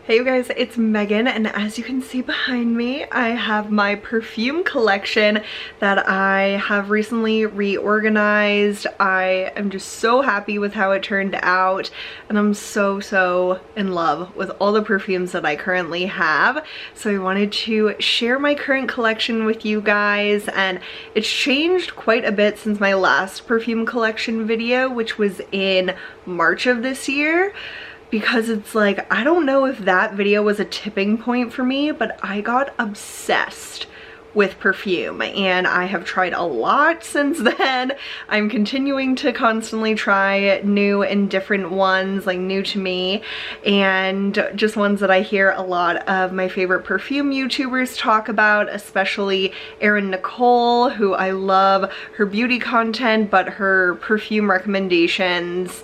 Hey you guys, it's Megan, and as you can see behind me, I have my perfume collection that I have recently reorganized. I am just so happy with how it turned out, and I'm so in love with all the perfumes that I currently have. So I wanted to share my current collection with you guys, and it's changed quite a bit since my last perfume collection video, which was in March of this year. Because it's like, I don't know if that video was a tipping point for me, but I got obsessed with perfume and I have tried a lot since then. I'm continuing to constantly try new and different ones, like new to me, and just ones that I hear a lot of my favorite perfume YouTubers talk about, especially Erin Nicole, who I love her beauty content, but her perfume recommendations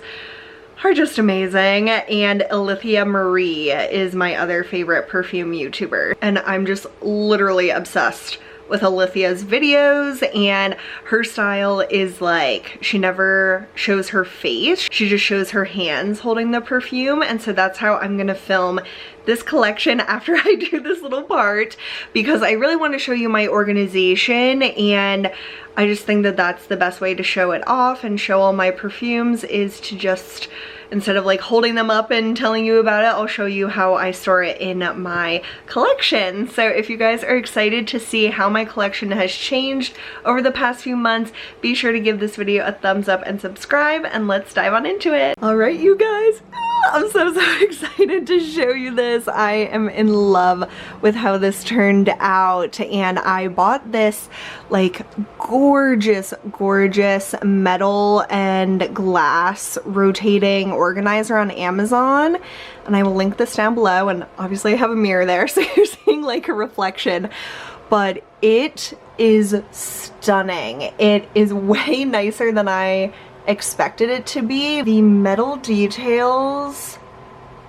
are just amazing. And Alithia Marie is my other favorite perfume YouTuber, and I'm just literally obsessed with Alithia's videos, and her style is like, she never shows her face, she just shows her hands holding the perfume. And so that's how I'm gonna film this collection after I do this little part, because I really want to show you my organization, and I just think that that's the best way to show it off and show all my perfumes, is to just, instead of like holding them up and telling you about it, I'll show you how I store it in my collection. So if you guys are excited to see how my collection has changed over the past few months, be sure to give this video a thumbs up and subscribe, and let's dive on into it. All right, you guys, I'm so excited to show you this. I am in love with how this turned out, and I bought this like gorgeous metal and glass rotating organizer on Amazon, and I will link this down below. And obviously I have a mirror there, so you're seeing like a reflection, but it is stunning. It is way nicer than I expected it to be. The metal details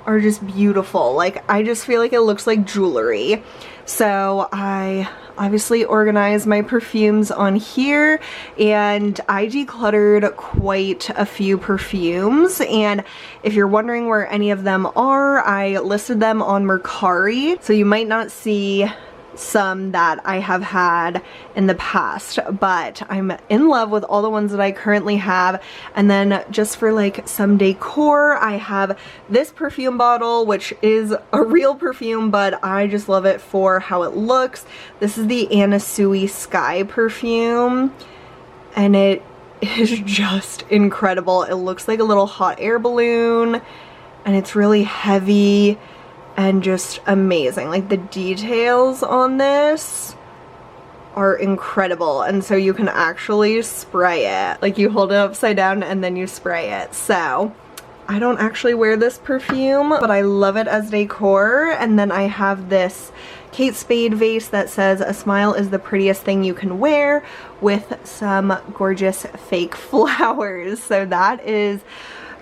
are just beautiful. Like, I just feel like it looks like jewelry. So I obviously organized my perfumes on here, and I decluttered quite a few perfumes, and if you're wondering where any of them are, I listed them on Mercari, so you might not see some that I have had in the past, but I'm in love with all the ones that I currently have. And then just for like some decor, I have this perfume bottle, which is a real perfume, but I just love it for how it looks. This is the Anna Sui Sky perfume, and it is just incredible. It looks like a little hot air balloon, and it's really heavy and just amazing. Like, the details on this are incredible, and so you can actually spray it. Like, you hold it upside down and then you spray it. So I don't actually wear this perfume, but I love it as decor. And then I have this Kate Spade vase that says "A smile is the prettiest thing you can wear," with some gorgeous fake flowers. So that is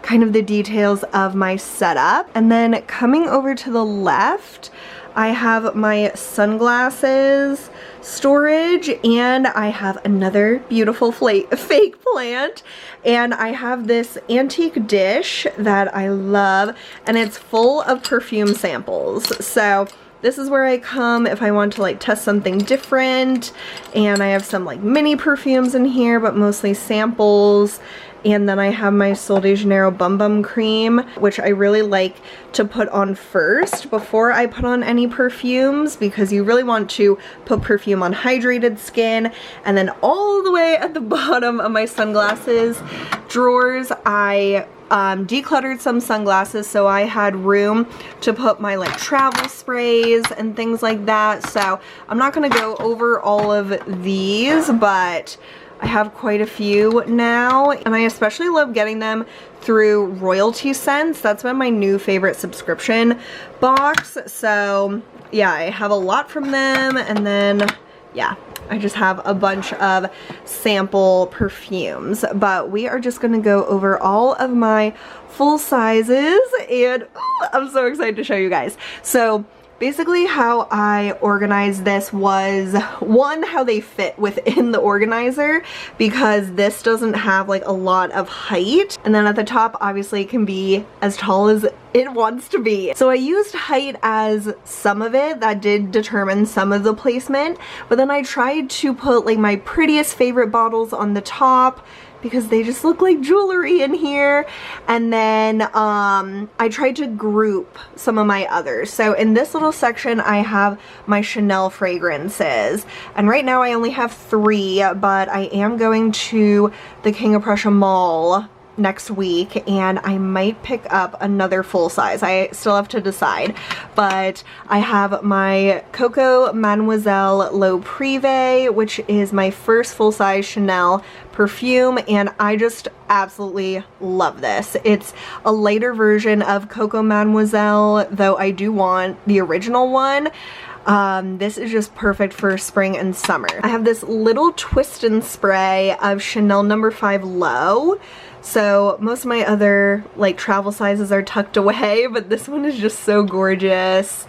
kind of the details of my setup. And then coming over to the left, I have my sunglasses storage, and I have another beautiful fake plant, and I have this antique dish that I love, and it's full of perfume samples. So this is where I come if I want to like test something different, and I have some like mini perfumes in here, but mostly samples. And then I have my Sol de Janeiro Bum Bum Cream, which I really like to put on first before I put on any perfumes, because you really want to put perfume on hydrated skin. And then all the way at the bottom of my sunglasses drawers, I decluttered some sunglasses, so I had room to put my like travel sprays and things like that. So I'm not gonna go over all of these, but I have quite a few now, and I especially love getting them through Royalty Scents. That's been my new favorite subscription box. So yeah, I have a lot from them, and then yeah, I just have a bunch of sample perfumes. But we are just gonna go over all of my full sizes, and I'm so excited to show you guys. So basically how I organized this was, one, how they fit within the organizer, because this doesn't have like a lot of height, and then at the top obviously it can be as tall as it wants to be. So I used height as some of it, that did determine some of the placement, but then I tried to put like my prettiest favorite bottles on the top because they just look like jewelry in here. And then I tried to group some of my others. So in this little section I have my Chanel fragrances, and right now I only have 3, but I am going to the King of Prussia Mall next week and I might pick up another full size. I still have to decide, but I have my Coco Mademoiselle L'Eau Privé, which is my first full-size Chanel perfume, and I just absolutely love this. It's a lighter version of Coco Mademoiselle, though I do want the original one. This is just perfect for spring and summer. I have this little twist and spray of Chanel No. 5 Low. So most of my other like travel sizes are tucked away, but this one is just so gorgeous.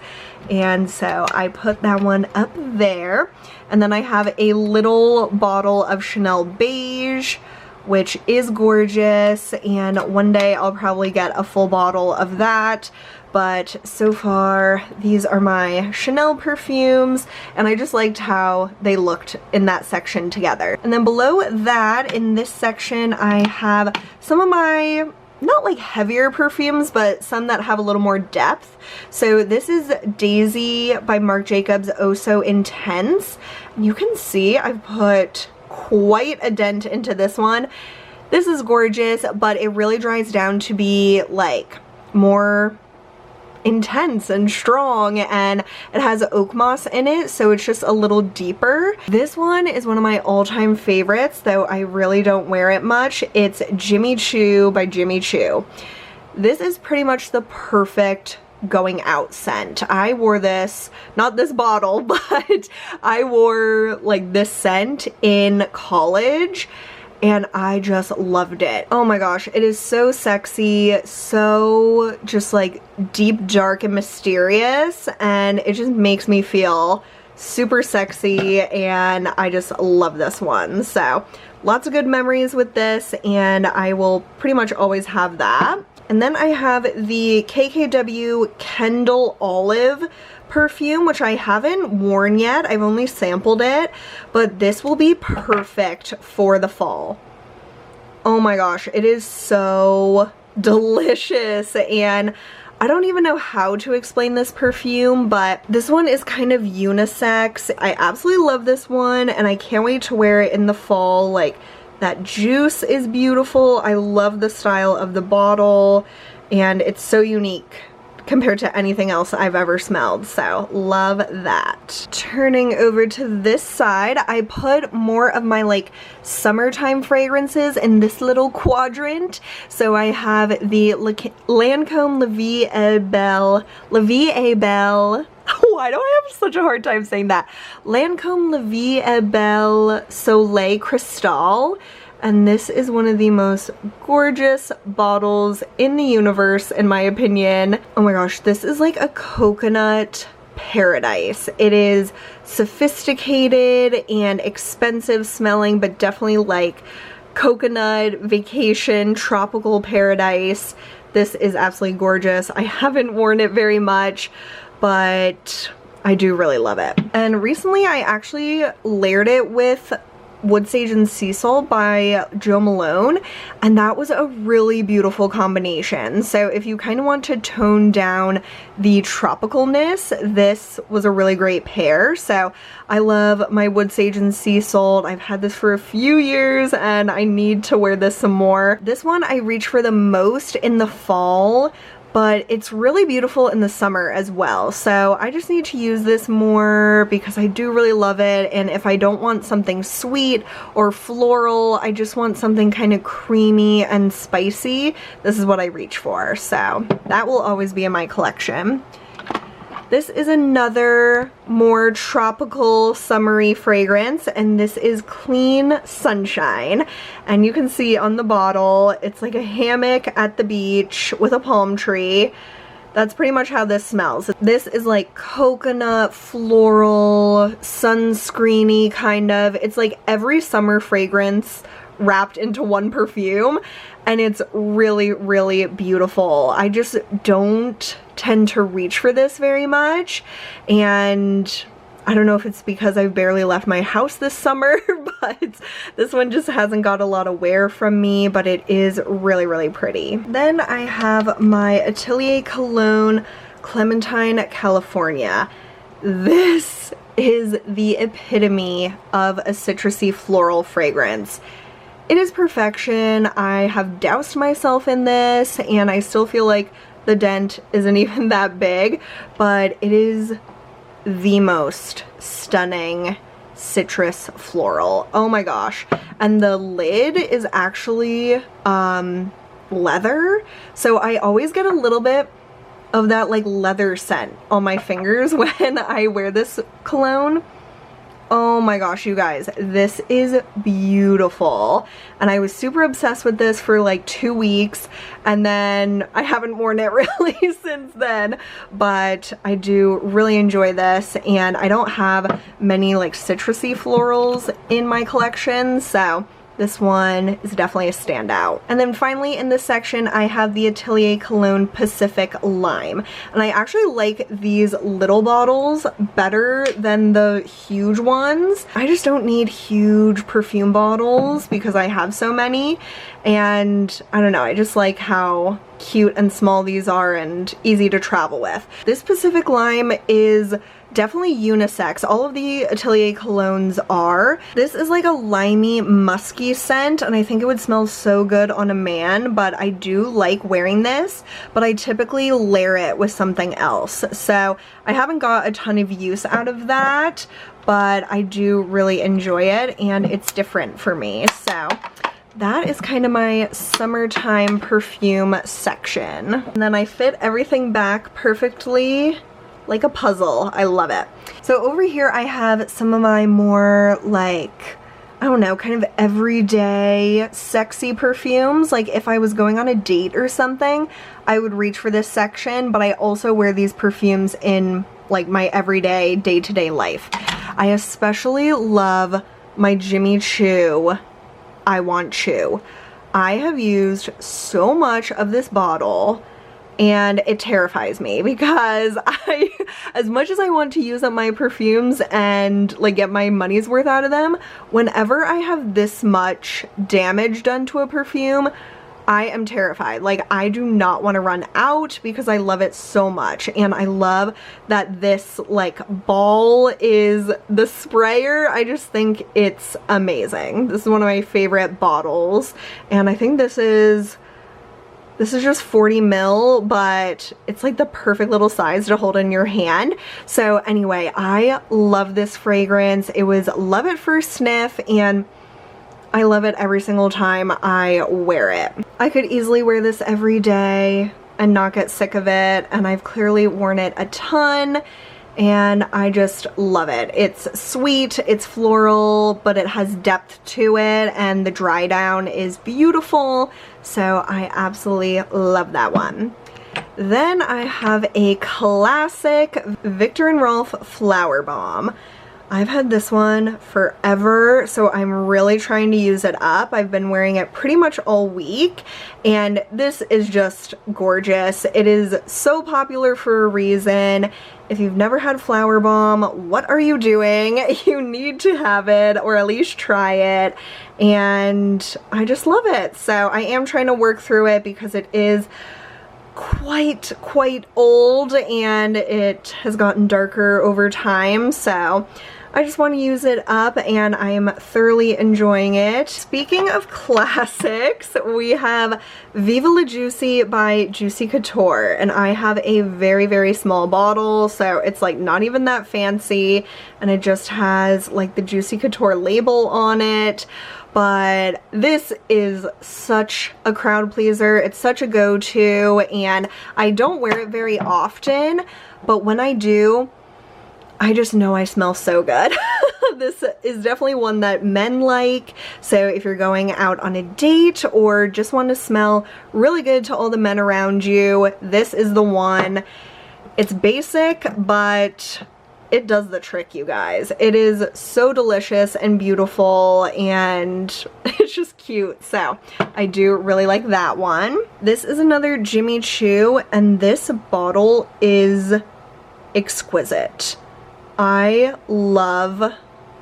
And so I put that one up there. And then I have a little bottle of Chanel Beige, which is gorgeous. And one day I'll probably get a full bottle of that. But so far, these are my Chanel perfumes, and I just liked how they looked in that section together. And then below that, in this section, I have some of my, not like heavier perfumes, but some that have a little more depth. So this is Daisy by Marc Jacobs Oh So Intense. You can see I've put quite a dent into this one. This is gorgeous, but it really dries down to be like more intense and strong, and it has oak moss in it, so it's just a little deeper. This one is one of my all-time favorites, though I really don't wear it much. It's Jimmy Choo by Jimmy Choo. This is pretty much the perfect going out scent. I wore this, not this bottle, but I wore like this scent in college, and I just loved it. Oh my gosh, it is so sexy, so just like deep, dark, and mysterious, and it just makes me feel super sexy, and I just love this one. So lots of good memories with this, and I will pretty much always have that. And then I have the KKW Kendall Olive perfume, which I haven't worn yet. I've only sampled it, but this will be perfect for the fall. Oh my gosh, it is so delicious, and I don't even know how to explain this perfume, but this one is kind of unisex. I absolutely love this one, and I can't wait to wear it in the fall. Like, that juice is beautiful. I love the style of the bottle, and it's so unique compared to anything else I've ever smelled, so love that. Turning over to this side, I put more of my like summertime fragrances in this little quadrant. So I have the Lancome La Vie et Belle, why do I have such a hard time saying that? Lancome La Vie et Belle Soleil Cristal. And this is one of the most gorgeous bottles in the universe, in my opinion. Oh my gosh, this is like a coconut paradise. It is sophisticated and expensive smelling, but definitely like coconut vacation, tropical paradise. This is absolutely gorgeous. I haven't worn it very much, but I do really love it. And recently I actually layered it with Wood Sage and Sea Salt by Jo Malone, and that was a really beautiful combination. So if you kind of want to tone down the tropicalness, this was a really great pair. So I love my Wood Sage and Sea Salt. I've had this for a few years and I need to wear this some more. This one I reach for the most in the fall, but it's really beautiful in the summer as well. So I just need to use this more because I do really love it. And if I don't want something sweet or floral, I just want something kind of creamy and spicy, this is what I reach for. So that will always be in my collection. This is another more tropical summery fragrance, and this is Clean Sunshine. And you can see on the bottle, it's like a hammock at the beach with a palm tree. That's pretty much how this smells. This is like coconut, floral, sunscreeny kind of. It's like every summer fragrance wrapped into one perfume, and it's really, really beautiful. I just don't tend to reach for this very much, and I don't know if it's because I've barely left my house this summer, but this one just hasn't got a lot of wear from me, but it is really, really pretty. Then I have my Atelier Cologne Clementine, California. This is the epitome of a citrusy floral fragrance. It is perfection. I have doused myself in this, and I still feel like the dent isn't even that big, but it is the most stunning citrus floral. Oh my gosh. And the lid is actually leather, so I always get a little bit of that like leather scent on my fingers when I wear this cologne. Oh my gosh, you guys, this is beautiful. And I was super obsessed with this for like 2 weeks, and then I haven't worn it really since then, but I do really enjoy this, and I don't have many like citrusy florals in my collection, so this one is definitely a standout. And then finally in this section, I have the Atelier Cologne Pacific Lime. And I actually like these little bottles better than the huge ones. I just don't need huge perfume bottles because I have so many. And I don't know, I just like how cute and small these are and easy to travel with. This Pacific Lime is definitely unisex. All of the Atelier colognes are. This is like a limey, musky scent, and I think it would smell so good on a man, but I do like wearing this, but I typically layer it with something else. So I haven't got a ton of use out of that, but I do really enjoy it, and it's different for me. So that is kind of my summertime perfume section. And then I fit everything back perfectly like a puzzle. I love it. So over here I have some of my more like, I don't know, kind of everyday sexy perfumes. Like if I was going on a date or something, I would reach for this section, but I also wear these perfumes in like my everyday day-to-day life. I especially love my Jimmy Choo I Want Choo. I have used so much of this bottle, and it terrifies me because as much as I want to use up my perfumes and like get my money's worth out of them, whenever I have this much damage done to a perfume, I am terrified. Like I do not want to run out because I love it so much. And I love that this like ball is the sprayer. I just think it's amazing. This is one of my favorite bottles, and I think this is just 40 ml, but it's like the perfect little size to hold in your hand. So anyway, I love this fragrance. It was love at first sniff, and I love it every single time I wear it. I could easily wear this every day and not get sick of it, and I've clearly worn it a ton, and I just love it. It's sweet, it's floral, but it has depth to it, and the dry down is beautiful, so I absolutely love that one. Then I have a classic Viktor & Rolf Flower Bomb. I've had this one forever, so I'm really trying to use it up. I've been wearing it pretty much all week, and this is just gorgeous. It is so popular for a reason. If you've never had Flower Bomb, what are you doing? You need to have it, or at least try it, and I just love it. So I am trying to work through it because it is quite old, and it has gotten darker over time, so I just want to use it up, and I am thoroughly enjoying it. Speaking of classics, we have Viva La Juicy by Juicy Couture, and I have a very small bottle, so it's like not even that fancy, and it just has like the Juicy Couture label on it. But this is such a crowd pleaser. It's such a go-to, and I don't wear it very often, but when I do, I just know I smell so good. This is definitely one that men like, so if you're going out on a date or just want to smell really good to all the men around you, this is the one. It's basic, but it does the trick, you guys. It is so delicious and beautiful, and it's just cute, so I do really like that one. This is another Jimmy Choo, and this bottle is exquisite. I love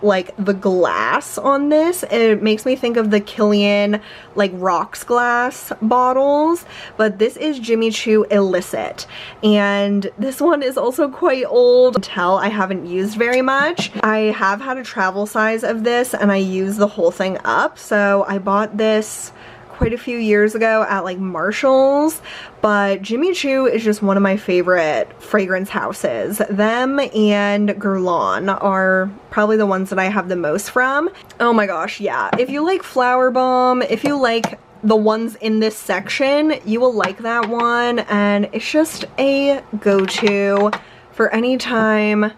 like the glass on this. It makes me think of the Kilian like rocks glass bottles, but this is Jimmy Choo Illicit, and this one is also quite old. Until I haven't used very much. I have had a travel size of this and I use the whole thing up, so I bought this quite a few years ago at like Marshall's, but Jimmy Choo is just one of my favorite fragrance houses. Them and Guerlain are probably the ones that I have the most from. Oh my gosh, yeah. If you like Flower Bomb, if you like the ones in this section, you will like that one, and it's just a go-to for any time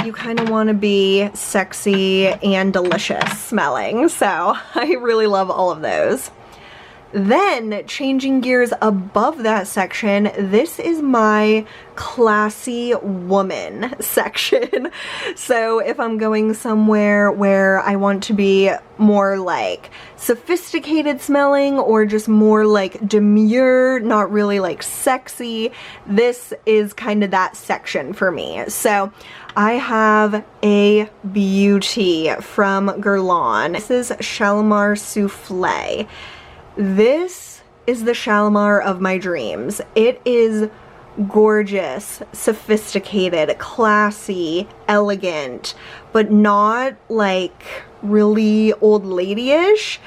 you kind of want to be sexy and delicious smelling, so I really love all of those. Then, changing gears above that section, this is my classy woman section. So if I'm going somewhere where I want to be more like sophisticated smelling or just more like demure, not really like sexy, this is kind of that section for me. So I have a beauty from Guerlain. This is Shelmar Souffle. This is the Shelmar of my dreams. It is gorgeous, sophisticated, classy, elegant, but not like really old lady-ish.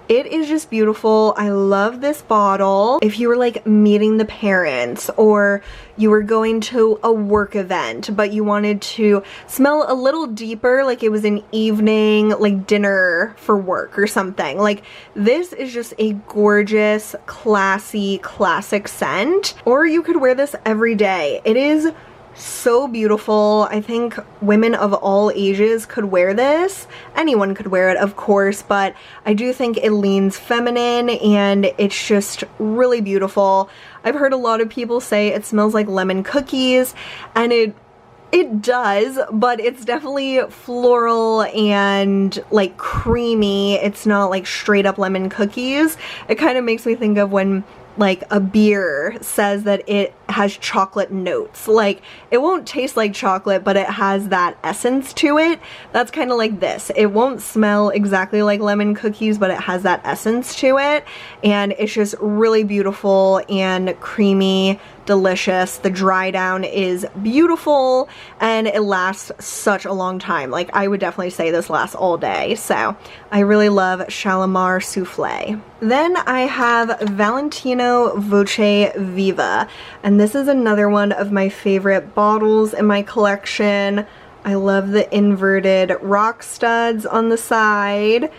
It is just beautiful. I love this bottle. If you were like meeting the parents, or you were going to a work event but you wanted to smell a little deeper, like it was an evening like dinner for work or something, like this is just a gorgeous, classy, classic scent. Or you could wear this every day. It is so beautiful. I think women of all ages could wear this. Anyone could wear it, of course, but I do think it leans feminine and it's just really beautiful. I've heard a lot of people say it smells like lemon cookies, and it does, but it's definitely floral and like creamy. It's not like straight up lemon cookies. It kind of makes me think of when like a beer says that it has chocolate notes. Like it won't taste like chocolate, but it has that essence to it. That's kind of like this. It won't smell exactly like lemon cookies, but it has that essence to it, and it's just really beautiful and creamy, delicious. The dry down is beautiful and it lasts such a long time. Like I would definitely say this lasts all day, so I really love Shelmar Souffle. Then I have Valentino Voce Viva, and this is another one of my favorite bottles in my collection. I love the inverted rock studs on the side,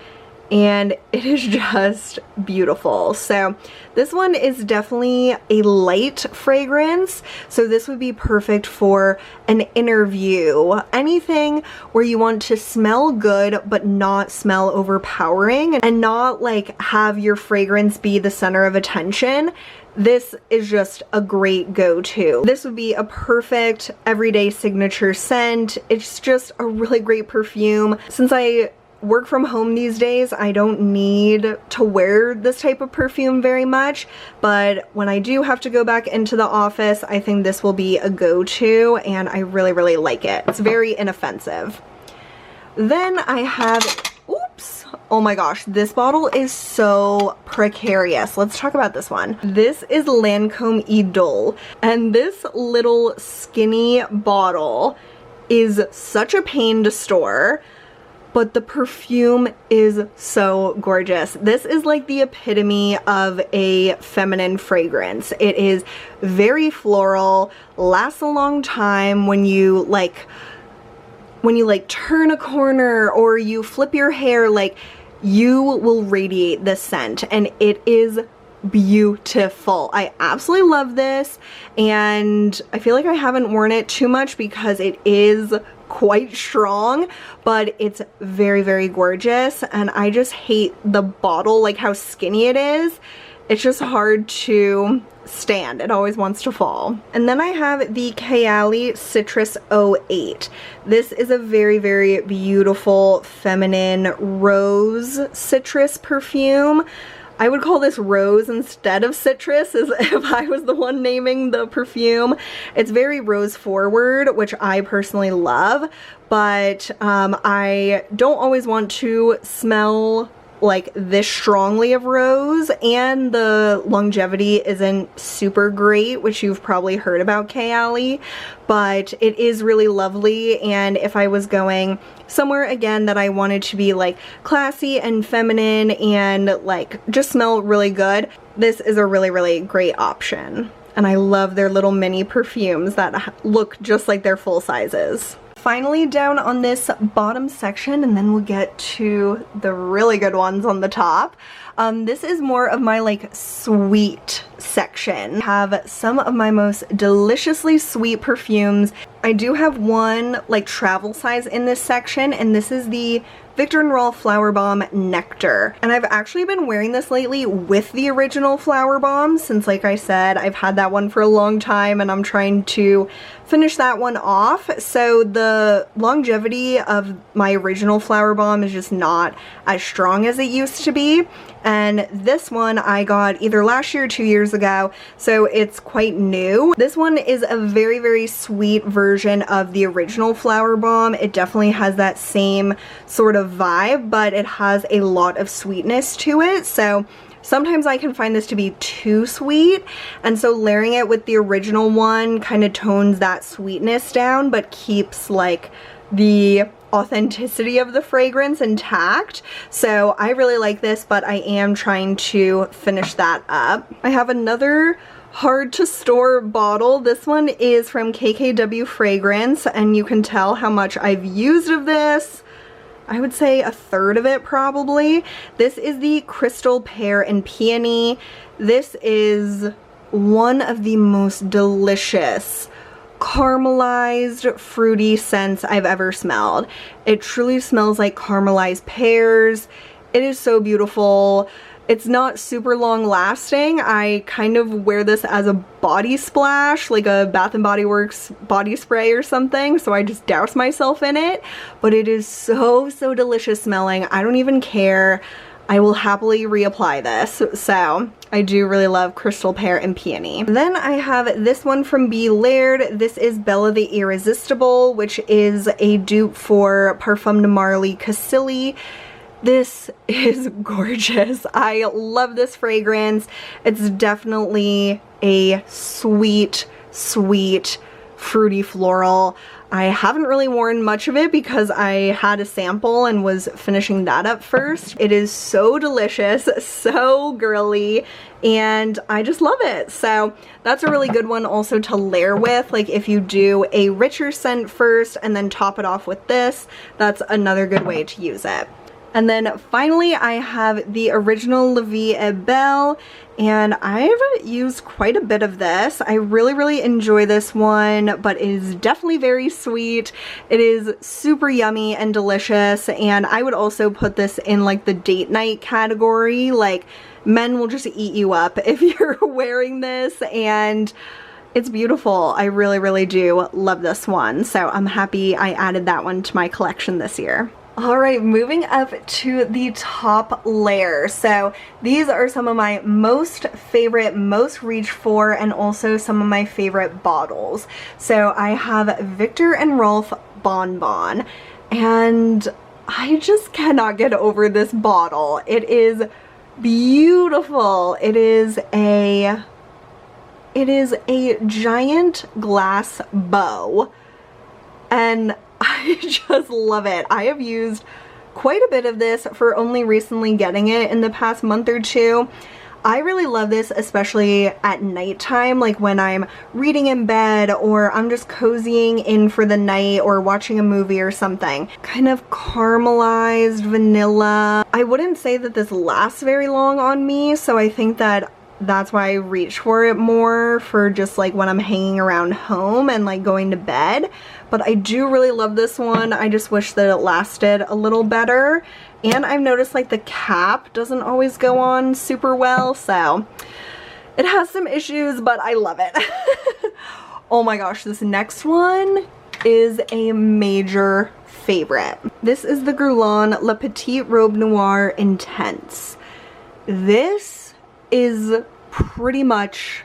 and it is just beautiful. So this one is definitely a light fragrance, so this would be perfect for an interview, anything where you want to smell good but not smell overpowering and not like have your fragrance be the center of attention. This is just a great go-to. This would be a perfect everyday signature scent. It's just a really great perfume. Since I work from home these days, I don't need to wear this type of perfume very much, but when I do have to go back into the office, I think this will be a go-to, and I really, really like it. It's very inoffensive. Then I have, oops, oh my gosh, this bottle is so precarious. Let's talk about this one. This is Lancome Idole, and this little skinny bottle is such a pain to store, but the perfume is so gorgeous. This is like the epitome of a feminine fragrance. It is very floral, lasts a long time when you like turn a corner or you flip your hair, like you will radiate this scent, and it is beautiful. I absolutely love this, and I feel like I haven't worn it too much because it is quite strong, but it's very, very gorgeous. And I just hate the bottle, like how skinny it is. It's just hard to stand. It always wants to fall. And then I have the Kayali Citrus 08. This is a very, very beautiful feminine rose citrus perfume. I would call this rose instead of citrus, as if I was the one naming the perfume. It's very rose forward, which I personally love, but I don't always want to smell like this strongly of rose, and the longevity isn't super great, which you've probably heard about Kayali, but it is really lovely. And if I was going somewhere again that I wanted to be like classy and feminine and like just smell really good, this is a really, really great option. And I love their little mini perfumes that look just like their full sizes. Finally, down on this bottom section, and then we'll get to the really good ones on the top. This is more of my like sweet section. I have some of my most deliciously sweet perfumes. I do have one like travel size in this section, and this is the Viktor & Rolf Flower Bomb Nectar. And I've actually been wearing this lately with the original Flower Bomb, since like I said, I've had that one for a long time and I'm trying to finish that one off. So the longevity of my original Flower Bomb is just not as strong as it used to be. And this one I got either last year or 2 years ago, so it's quite new. This one is a very, very sweet version of the original Flower Bomb. It definitely has that same sort of vibe, but it has a lot of sweetness to it. So sometimes I can find this to be too sweet, and so layering it with the original one kind of tones that sweetness down, but keeps like the authenticity of the fragrance intact. So I really like this, but I am trying to finish that up. I have another hard to store bottle. This one is from KKW Fragrance, and you can tell how much I've used of this. I would say a third of it probably. This is the Cristal, Pear, and Peony. This is one of the most delicious caramelized fruity scents I've ever smelled. It truly smells like caramelized pears. It is so beautiful. It's not super long lasting. I kind of wear this as a body splash, like a Bath & Body Works body spray or something, so I just douse myself in it. But it is so, so delicious smelling. I don't even care. I will happily reapply this. So I do really love Cristal, Pear, and Peony. Then I have this one from B. Laird. This is Belle the Irresistible, which is a dupe for Parfum de Marly Cassili. This is gorgeous. I love this fragrance. It's definitely a sweet, sweet, fruity floral. I haven't really worn much of it because I had a sample and was finishing that up first. It is so delicious, so girly, and I just love it. So that's a really good one also to layer with. Like if you do a richer scent first and then top it off with this, that's another good way to use it. And then finally I have the original La Vie et Belle, and I've used quite a bit of this. I really, really enjoy this one, but it is definitely very sweet. It is super yummy and delicious, and I would also put this in like the date night category. Like men will just eat you up if you're wearing this, and it's beautiful. I really, really do love this one. So I'm happy I added that one to my collection this year. Alright, moving up to the top layer. So these are some of my most favorite, most reached for, and also some of my favorite bottles. So I have Viktor & Rolf Bon Bon, and I just cannot get over this bottle. It is beautiful. It is a giant glass bow, and I just love it. I have used quite a bit of this for only recently getting it in the past month or two. I really love this, especially at nighttime, like when I'm reading in bed or I'm just cozying in for the night or watching a movie or something. Kind of caramelized vanilla. I wouldn't say that this lasts very long on me, so I think that that's why I reach for it more for just like when I'm hanging around home and like going to bed. But I do really love this one. I just wish that it lasted a little better. And I've noticed like the cap doesn't always go on super well, so it has some issues, but I love it. Oh my gosh, this next one is a major favorite. This is the Guerlain Le Petit Robe Noir Intense. This is pretty much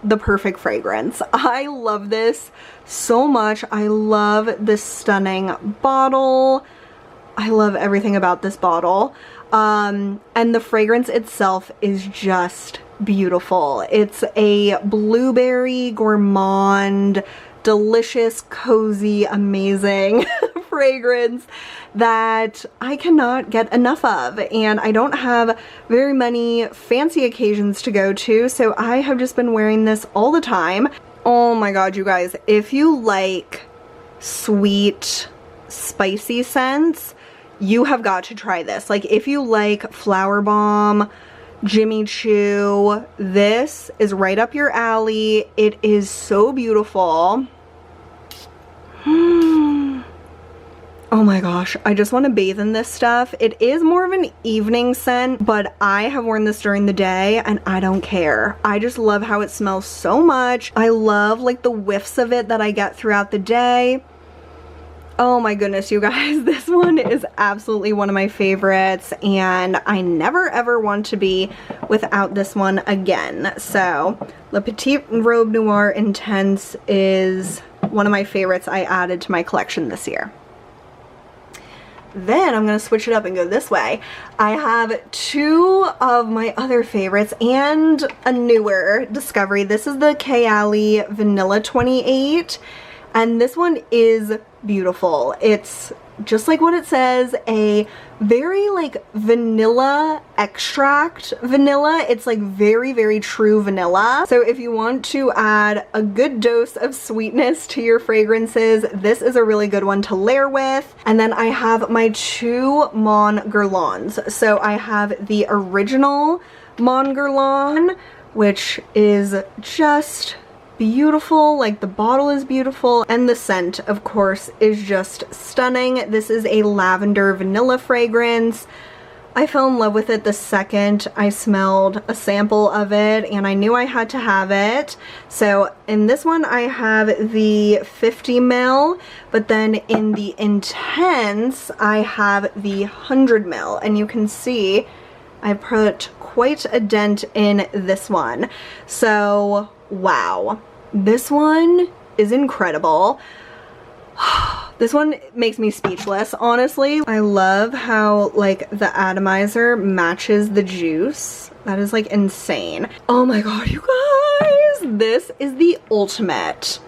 the perfect fragrance. I love this so much. I love this stunning bottle. I love everything about this bottle. And the fragrance itself is just beautiful. It's a blueberry gourmand, delicious, cozy, amazing fragrance that I cannot get enough of, and I don't have very many fancy occasions to go to, so I have just been wearing this all the time. Oh my god, you guys, if you like sweet, spicy scents, you have got to try this. Like, if you like Flower Bomb, Jimmy Choo, this is right up your alley. It is so beautiful. Oh my gosh, I just want to bathe in this stuff. It is more of an evening scent, but I have worn this during the day and I don't care. I just love how it smells so much. I love like the whiffs of it that I get throughout the day. Oh my goodness, you guys, this one is absolutely one of my favorites, and I never ever want to be without this one again. So Le Petit Robe Noir Intense is one of my favorites I added to my collection this year. Then I'm going to switch it up and go this way. I have two of my other favorites and a newer discovery. This is the Kayali Vanilla 28, and this one is beautiful. It's just like what it says, a very like vanilla extract vanilla. It's like very, very true vanilla. So if you want to add a good dose of sweetness to your fragrances, this is a really good one to layer with. And then I have my two Mon Garlands. So I have the original Mon Garland, which is just beautiful. Like, the bottle is beautiful, and the scent, of course, is just stunning. This is a lavender vanilla fragrance. I fell in love with it the second I smelled a sample of it, and I knew I had to have it. So in this one I have the 50 ml, but then in the Intense I have the 100 ml, and you can see I put quite a dent in this one. So wow, this one is incredible. This one makes me speechless, honestly. I love how like the atomizer matches the juice. That is like insane. Oh my god, you guys, this is the ultimate,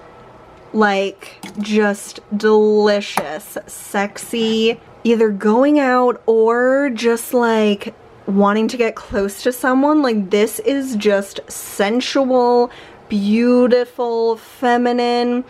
like, just delicious, sexy, either going out or just like wanting to get close to someone. Like, this is just sensual, beautiful, feminine,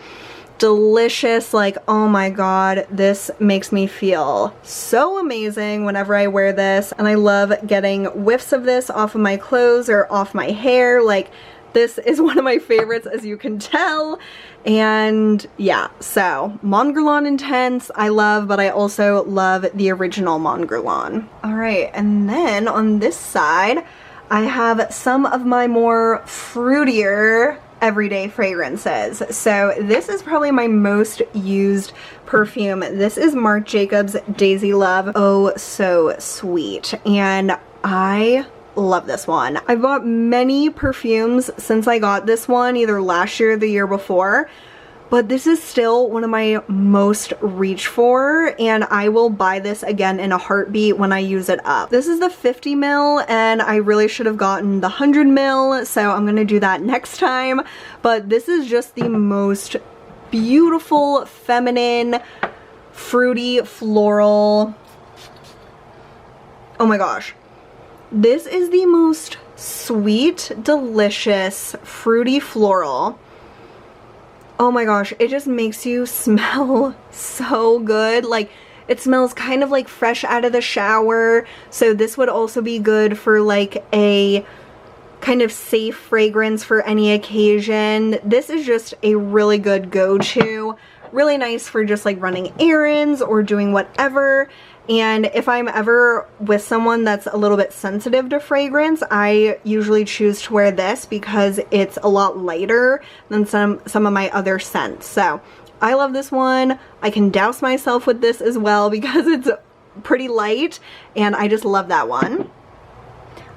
delicious. Like, oh my god, this makes me feel so amazing whenever I wear this, and I love getting whiffs of this off of my clothes or off my hair. Like, this is one of my favorites, as you can tell. And yeah, so Mon Garlands Intense I love, but I also love the original Mon Garlands. Alright, and then on this side I have some of my more fruitier everyday fragrances. So this is probably my most used perfume. This is Marc Jacobs Daisy Love Oh So Sweet, and I love this one. I've bought many perfumes since I got this one, either last year or the year before, but this is still one of my most reach for, and I will buy this again in a heartbeat when I use it up. This is the 50 ml, and I really should have gotten the 100 ml, so I'm gonna do that next time. But this is just the most beautiful, feminine, fruity, floral. Oh my gosh. This is the most sweet, delicious, fruity floral. Oh my gosh, it just makes you smell so good. Like, it smells kind of like fresh out of the shower. So this would also be good for like a kind of safe fragrance for any occasion. This is just a really good go-to. Really nice for just like running errands or doing whatever. And if I'm ever with someone that's a little bit sensitive to fragrance, I usually choose to wear this because it's a lot lighter than some of my other scents. So I love this one. I can douse myself with this as well because it's pretty light, and I just love that one.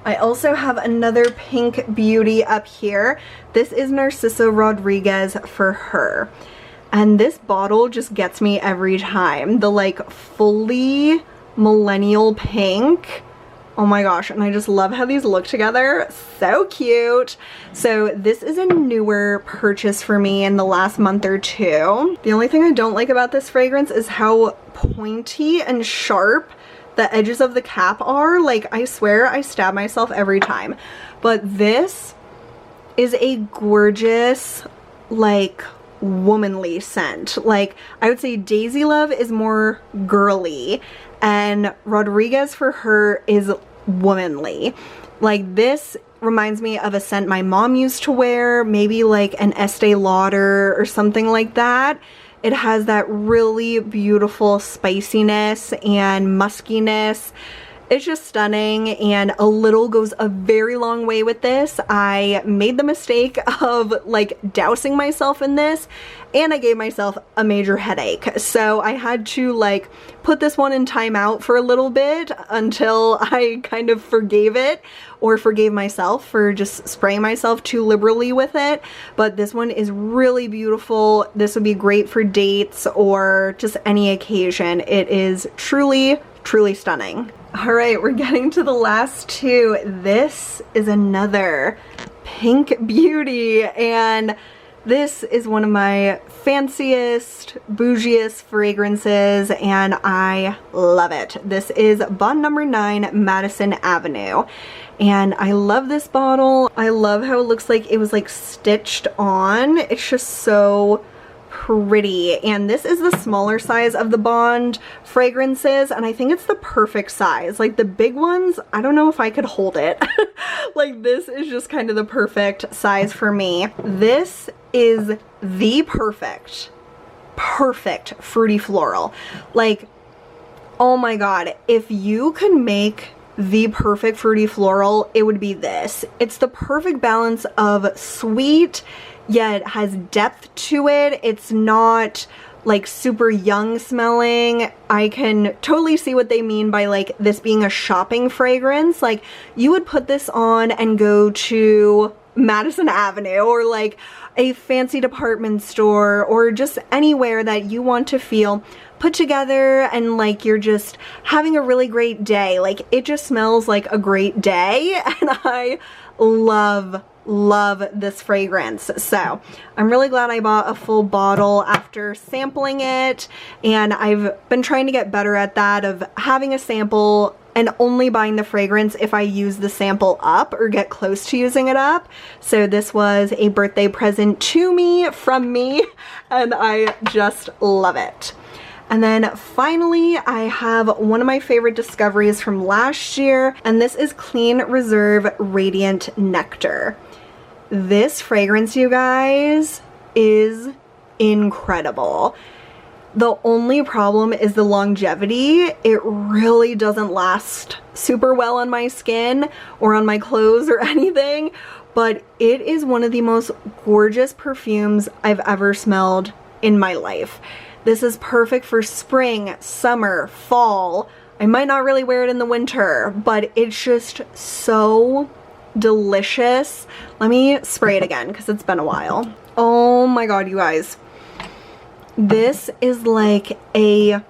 I also have another pink beauty up here. This is Narciso Rodriguez for Her. And this bottle just gets me every time. The like fully millennial pink. Oh my gosh, and I just love how these look together. So cute. So this is a newer purchase for me in the last month or two. The only thing I don't like about this fragrance is how pointy and sharp the edges of the cap are. Like, I swear I stab myself every time. But this is a gorgeous, like, womanly scent. Like, I would say Daisy Love is more girly and Rodriguez for Her is womanly. Like, this reminds me of a scent my mom used to wear, maybe like an Estee Lauder or something like that. It has that really beautiful spiciness and muskiness. It's just stunning, and a little goes a very long way with this. I made the mistake of like dousing myself in this, and I gave myself a major headache. So I had to like put this one in timeout for a little bit until I kind of forgave it, or forgave myself for just spraying myself too liberally with it. But this one is really beautiful. This would be great for dates or just any occasion. It is truly, truly stunning. All right, we're getting to the last two. This is another pink beauty, and this is one of my fanciest, bougiest fragrances, and I love it. This is Bond No. 9 Madison Avenue, and I love this bottle. I love how it looks like it was like stitched on. It's just so pretty, and this is the smaller size of the Bond fragrances, and I think it's the perfect size. Like, the big ones, I don't know if I could hold it. Like, this is just kind of the perfect size for me. This is the perfect fruity floral. Like, oh my god, if you could make the perfect fruity floral, it would be this. It's the perfect balance of sweet, yet it has depth to it. It's not like super young smelling. I can totally see what they mean by like this being a shopping fragrance. Like, you would put this on and go to Madison Avenue or like a fancy department store or just anywhere that you want to feel put together and like you're just having a really great day. Like, it just smells like a great day, and I love this fragrance. So I'm really glad I bought a full bottle after sampling it, and I've been trying to get better at that, of having a sample and only buying the fragrance if I use the sample up or get close to using it up. So this was a birthday present to me from me, and I just love it. And then finally, I have one of my favorite discoveries from last year, and this is Clean Reserve Radiant Nectar. This fragrance, you guys, is incredible. The only problem is the longevity. It really doesn't last super well on my skin or on my clothes or anything, but it is one of the most gorgeous perfumes I've ever smelled in my life. This is perfect for spring, summer, fall. I might not really wear it in the winter, but it's just so delicious. Let me spray it again because it's been a while. Oh my god, you guys. This is like a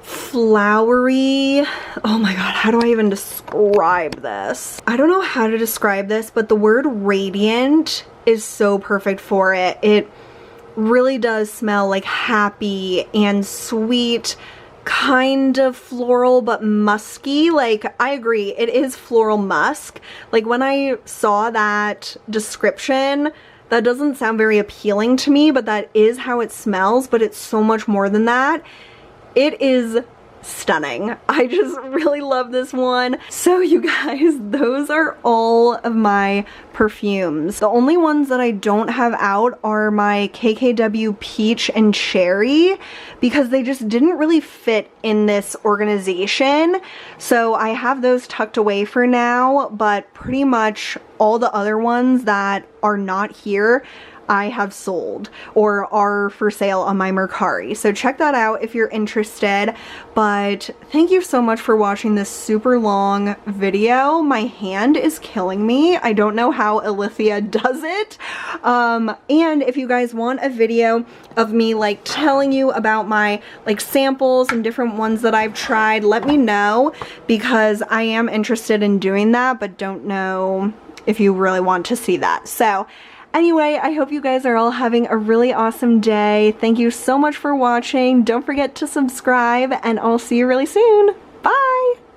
flowery, oh my god, how do I even describe this? I don't know how to describe this, but the word radiant is so perfect for it. It really does smell like happy and sweet, kind of floral but musky. Like, I agree, it is floral musk. Like, when I saw that description, that doesn't sound very appealing to me, but that is how it smells. But it's so much more than that. It is stunning. I just really love this one. So you guys, those are all of my perfumes. The only ones that I don't have out are my KKW Peach and Cherry, because they just didn't really fit in this organization. So I have those tucked away for now, but pretty much all the other ones that are not here I have sold or are for sale on my Mercari. So check that out if you're interested. But thank you so much for watching this super long video. My hand is killing me. I don't know how Alithia does it. And if you guys want a video of me like telling you about my like samples and different ones that I've tried, let me know, because I am interested in doing that, but don't know if you really want to see that. So anyway, I hope you guys are all having a really awesome day. Thank you so much for watching. Don't forget to subscribe, and I'll see you really soon.